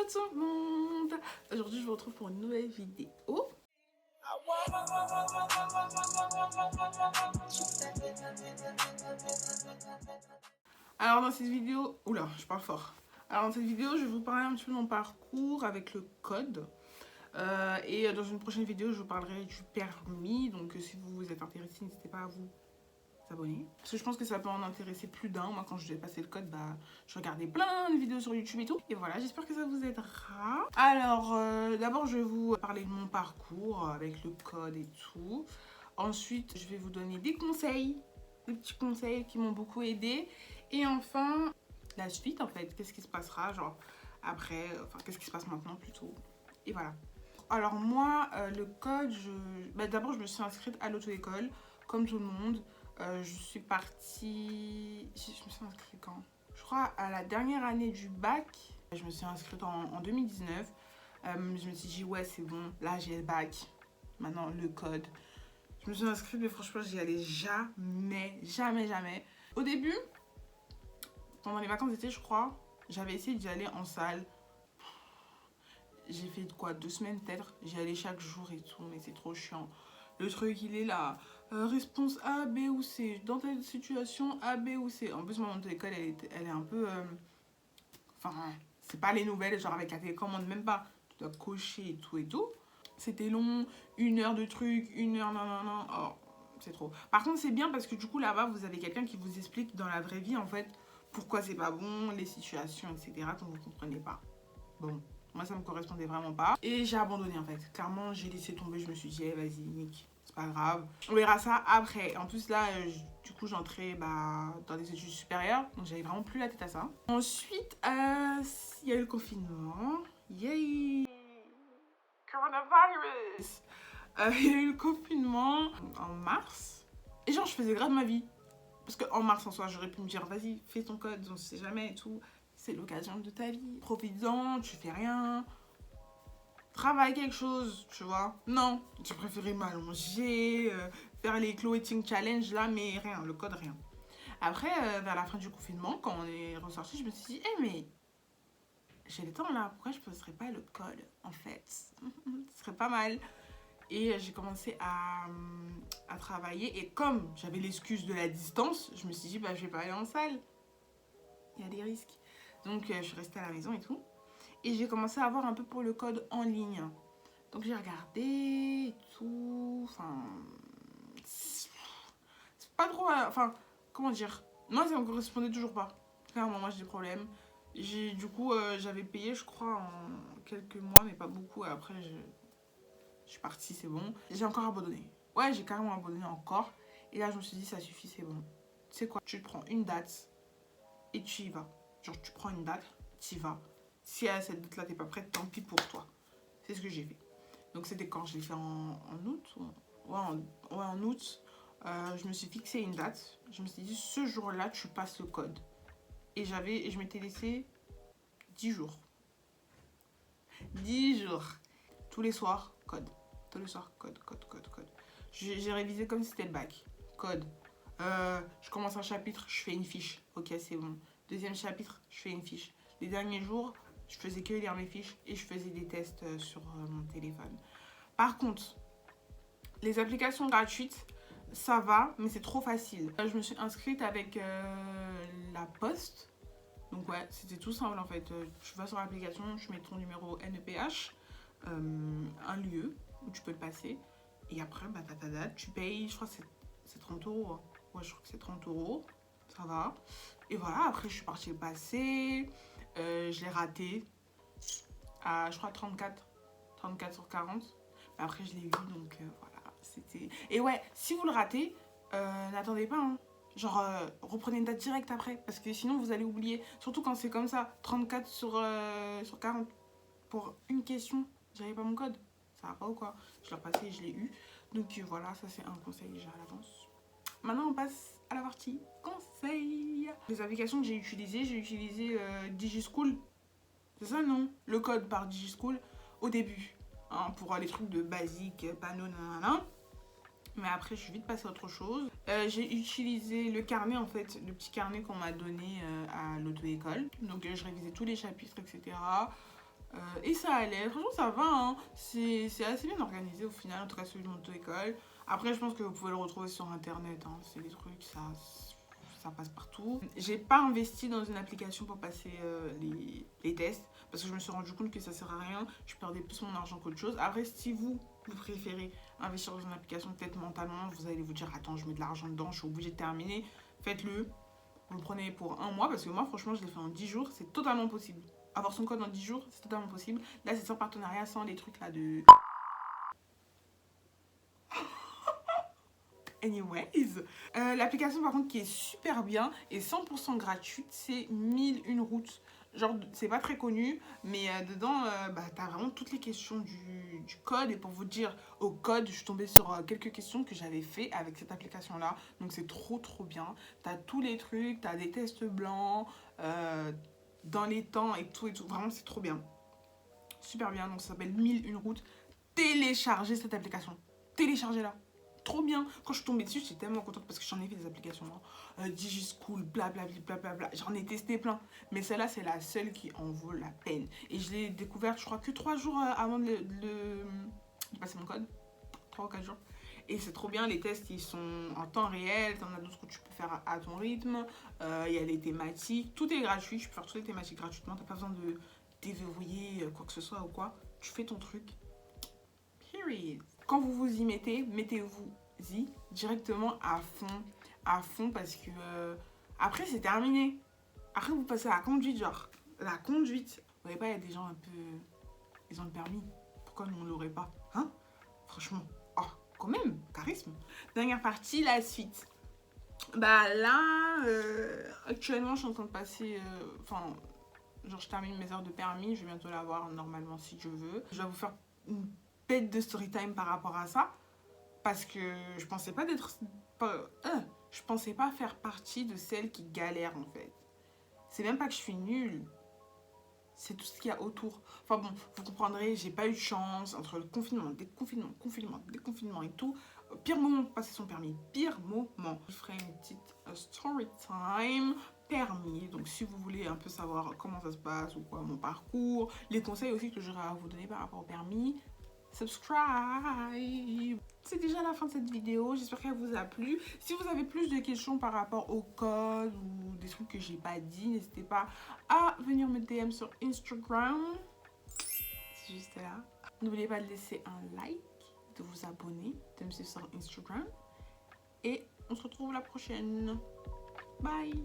Bonjour tout le monde. Aujourd'hui je vous retrouve pour une nouvelle vidéo. Alors dans cette vidéo, oula je parle fort. Alors dans cette vidéo je vais vous parler un petit peu de mon parcours avec le code. Et dans une prochaine vidéo je vous parlerai du permis. Donc si vous êtes intéressé, n'hésitez pas à vous abonner. Parce que je pense que ça peut en intéresser plus d'un. Moi quand je devais passer le code, je regardais plein de vidéos sur YouTube et tout. Et voilà, j'espère que ça vous aidera. Alors d'abord je vais vous parler de mon parcours avec le code et tout. Ensuite je vais vous donner des conseils, des petits conseils qui m'ont beaucoup aidé. Et enfin la suite en fait, qu'est-ce qui se passera genre après, enfin qu'est-ce qui se passe maintenant plutôt. Et voilà. Alors moi le code, d'abord je me suis inscrite à l'auto-école comme tout le monde. Je suis partie... Je me suis inscrite quand? Je crois à la dernière année du bac. Je me suis inscrite en 2019. Je me suis dit, ouais, c'est bon. Là, j'ai le bac. Maintenant, le code. Je me suis inscrite, mais franchement, j'y allais jamais. Au début, pendant les vacances d'été, je crois, j'avais essayé d'y aller en salle. J'ai fait quoi, 2 semaines peut-être. J'y allais chaque jour et tout, mais c'est trop chiant. Le truc, il est là. Réponse A, B ou C. Dans telle situation, A, B ou C. En plus, mon école, elle est un peu... Enfin, c'est pas les nouvelles, genre avec la télécommande, même pas. Tu dois cocher et tout et tout. C'était long, 1 heure de truc, 1 heure, non. Oh, c'est trop. Par contre, c'est bien parce que du coup, là-bas, vous avez quelqu'un qui vous explique dans la vraie vie, en fait, pourquoi c'est pas bon, les situations, etc. quand vous comprenez pas. Bon. Moi, ça me correspondait vraiment pas. Et j'ai abandonné, en fait. Clairement, j'ai laissé tomber. Je me suis dit, vas-y, nique. C'est pas grave. On verra ça après. En plus, là, du coup, j'entrais dans des études supérieures. Donc, j'avais vraiment plus la tête à ça. Ensuite, il y a eu le confinement. Yay! Coronavirus! Il y a eu le confinement en mars. Et genre, je faisais grave ma vie. Parce qu'en mars, en soi, j'aurais pu me dire, vas-y, fais ton code, on sait jamais et tout. C'est l'occasion de ta vie. Profites-en, tu fais rien. Travaille quelque chose, tu vois. Non, j'ai préféré m'allonger, faire les Chloé Ting Challenge là, mais rien, le code, rien. Après, vers la fin du confinement, quand on est ressorti, je me suis dit, mais j'ai le temps là, pourquoi je ne poserais pas le code en fait? Ce serait pas mal. Et j'ai commencé à travailler. Et comme j'avais l'excuse de la distance, je me suis dit, je vais pas aller en salle. Il y a des risques. Donc, je suis restée à la maison et tout. Et j'ai commencé à voir un peu pour le code en ligne. Donc, j'ai regardé et tout. Enfin, c'est pas trop... Enfin, comment dire? Moi, ça me correspondait toujours pas. Clairement, moi, j'ai des problèmes. Du coup, j'avais payé, je crois, en quelques mois, mais pas beaucoup. Et après, je suis partie, c'est bon. J'ai encore abandonné. Ouais, j'ai carrément abandonné encore. Et là, je me suis dit, ça suffit, c'est bon. Tu sais quoi? Tu te prends une date et tu y vas. Genre, tu prends une date, tu y vas. Si à cette date-là, t'es pas prête, tant pis pour toi. C'est ce que j'ai fait. Donc, c'était quand je l'ai fait en août. Ouais, en août. Je me suis fixé une date. Je me suis dit, ce jour-là, tu passes le code. Et je m'étais laissé 10 jours. 10 jours. Tous les soirs, code. Tous les soirs, code. J'ai révisé comme si c'était le bac. Code. Je commence un chapitre, je fais une fiche. Ok, c'est bon. Deuxième chapitre, je fais une fiche. Les derniers jours, je faisais que lire mes fiches et je faisais des tests sur mon téléphone. Par contre, les applications gratuites, ça va, mais c'est trop facile. Je me suis inscrite avec la Poste. Donc ouais, c'était tout simple en fait. Tu vas sur l'application, tu mets ton numéro NEPH, un lieu où tu peux le passer. Et après, t'as ta date, tu payes, je crois que c'est 30 euros. Ouais, je crois que c'est 30 euros. Ça va. Et voilà, après je suis partie le passer. Je l'ai raté à, je crois, 34 sur 40. Mais après, je l'ai eu, donc voilà. C'était... Et ouais, si vous le ratez, n'attendez pas, hein. Genre, reprenez une date directe après, parce que sinon vous allez oublier. Surtout quand c'est comme ça, 34 sur 40 pour une question, j'avais pas mon code. Ça va pas ou quoi? Je l'ai repassé et je l'ai eu. Donc voilà, ça c'est un conseil déjà à l'avance. Maintenant on passe à la partie conseil. Les applications que j'ai utilisé DigiSchool. C'est ça non? Le code par DigiSchool au début. Hein, pour les trucs de basique, panneau, nanana. Mais après, je suis vite passée à autre chose. J'ai utilisé le carnet, en fait, le petit carnet qu'on m'a donné à l'auto-école. Donc, je révisais tous les chapitres, etc. Et ça allait, franchement ça va, hein. C'est assez bien organisé au final, en tout cas celui de mon auto-école. Après je pense que vous pouvez le retrouver sur internet, hein. C'est des trucs, ça passe partout. J'ai pas investi dans une application pour passer les tests, parce que je me suis rendu compte que ça sert à rien, je perdais plus mon argent qu'autre chose. Après si vous préférez investir dans une application, peut-être mentalement vous allez vous dire attends je mets de l'argent dedans, je suis obligée de terminer, faites-le. Vous le prenez pour un mois, parce que moi franchement je l'ai fait en 10 jours, c'est totalement possible. Avoir son code en 10 jours, c'est totalement possible. Là c'est sans partenariat, sans les trucs là de... Anyways, l'application par contre qui est super bien et 100% gratuite, c'est 1001 routes. Genre, c'est pas très connu, mais dedans, t'as vraiment toutes les questions du code. Et pour vous dire, au code, je suis tombée sur quelques questions que j'avais fait avec cette application-là. Donc, c'est trop, trop bien. T'as tous les trucs, t'as des tests blancs, dans les temps et tout, et tout. Vraiment, c'est trop bien. Super bien. Donc, ça s'appelle 1001 routes. Téléchargez cette application. Téléchargez-la. Trop bien. Quand je suis tombée dessus, j'étais tellement contente parce que j'en ai fait des applications. DigiSchool, blablabla, blablabla. J'en ai testé plein. Mais celle-là, c'est la seule qui en vaut la peine. Et je l'ai découverte, je crois, que 3 jours avant de passer mon code. 3 ou 4 jours. Et c'est trop bien. Les tests, ils sont en temps réel. T'en as d'autres que tu peux faire à ton rythme. Il y a les thématiques. Tout est gratuit. Tu peux faire toutes les thématiques gratuitement. T'as pas besoin de déverrouiller quoi que ce soit ou quoi. Tu fais ton truc. Period. Quand vous vous y mettez, mettez-vous-y directement à fond parce que après c'est terminé. Après vous passez à la conduite, genre la conduite. Vous voyez pas, il y a des gens un peu, ils ont le permis. Pourquoi nous on l'aurait pas, hein? Franchement, oh quand même, charisme. Dernière partie, la suite. Bah là, actuellement je suis en train de passer, enfin, genre je termine mes heures de permis, je vais bientôt l'avoir normalement si je veux. Je vais vous faire une bête de story time par rapport à ça parce que je pensais pas je pensais pas faire partie de celles qui galèrent en fait. C'est même pas que je suis nulle, c'est tout ce qu'il y a autour. Enfin bon, vous comprendrez, j'ai pas eu de chance entre le confinement, déconfinement et tout. Pire moment pour passer son permis, pire moment. Je ferai une petite story time permis, donc si vous voulez un peu savoir comment ça se passe ou quoi, mon parcours, les conseils aussi que j'aurai à vous donner par rapport au permis, subscribe. C'est déjà la fin de cette vidéo, j'espère qu'elle vous a plu. Si vous avez plus de questions par rapport au code ou des trucs que j'ai pas dit, n'hésitez pas à venir me DM sur Instagram. C'est juste là. N'oubliez pas de laisser un like, de vous abonner, de me suivre sur Instagram. Et on se retrouve la prochaine. Bye!